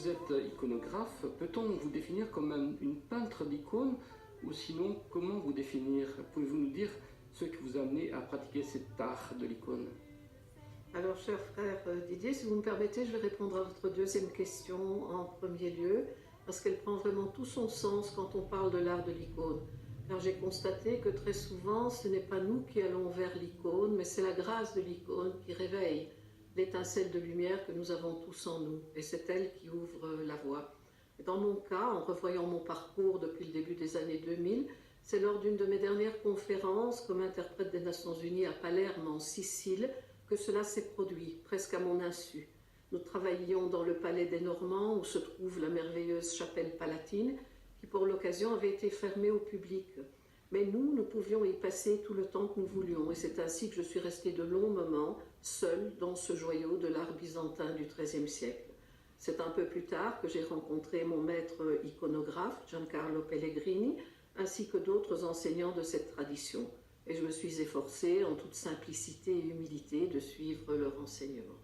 vous êtes iconographe, peut-on vous définir comme une peintre d'icônes ou sinon comment vous définir? Pouvez-vous nous dire ce qui vous a amené à pratiquer cet art de l'icône? Alors, cher frère Didier, si vous me permettez, je vais répondre à votre deuxième question en premier lieu, parce qu'elle prend vraiment tout son sens quand on parle de l'art de l'icône. Car j'ai constaté que très souvent, ce n'est pas nous qui allons vers l'icône, mais c'est la grâce de l'icône qui réveille l'étincelle de lumière que nous avons tous en nous. Et c'est elle qui ouvre la voie. Et dans mon cas, en revoyant mon parcours depuis le début des années 2000, c'est lors d'une de mes dernières conférences comme interprète des Nations Unies à Palerme, en Sicile, que cela s'est produit, presque à mon insu. Nous travaillions dans le palais des Normands, où se trouve la merveilleuse chapelle palatine, qui pour l'occasion avait été fermée au public. Mais nous pouvions y passer tout le temps que nous voulions, et c'est ainsi que je suis restée de longs moments, seule dans ce joyau de l'art byzantin du XIIIe siècle. C'est un peu plus tard que j'ai rencontré mon maître iconographe, Giancarlo Pellegrini, ainsi que d'autres enseignants de cette tradition. Et je me suis efforcée, en toute simplicité et humilité, de suivre leur enseignement.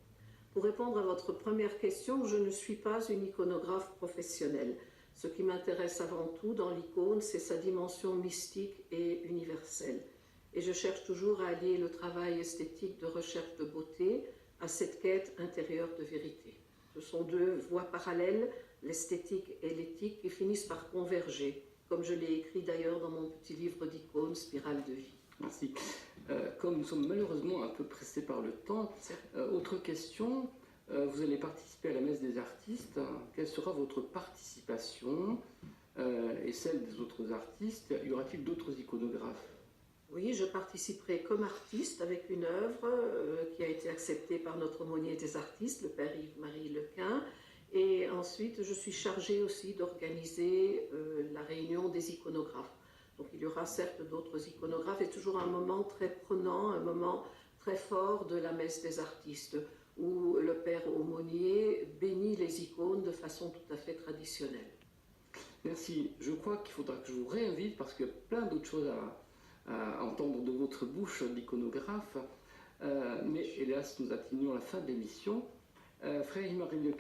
Pour répondre à votre première question, je ne suis pas une iconographe professionnelle. Ce qui m'intéresse avant tout dans l'icône, c'est sa dimension mystique et universelle. Et je cherche toujours à allier le travail esthétique de recherche de beauté à cette quête intérieure de vérité. Ce sont deux voies parallèles, l'esthétique et l'éthique, qui finissent par converger, comme je l'ai écrit d'ailleurs dans mon petit livre d'icônes, Spirale de vie. Merci. Comme nous sommes malheureusement un peu pressés par le temps, autre question, vous allez participer à la messe des artistes. Quelle sera votre participation et celle des autres artistes? Y aura-t-il d'autres iconographes? Oui, je participerai comme artiste avec une œuvre qui a été acceptée par notre aumônier des artistes, le père Yves-Marie Lequin. Et ensuite, je suis chargée aussi d'organiser la réunion des iconographes. Donc il y aura certes d'autres iconographes, et toujours un moment très prenant, un moment très fort de la messe des artistes, où le père aumônier bénit les icônes de façon tout à fait traditionnelle. Merci. Je crois qu'il faudra que je vous réinvite parce qu'il y a plein d'autres choses à entendre de votre bouche d'iconographe. Mais hélas, nous atteignons la fin de l'émission. Frère Yves-Marie Lequin,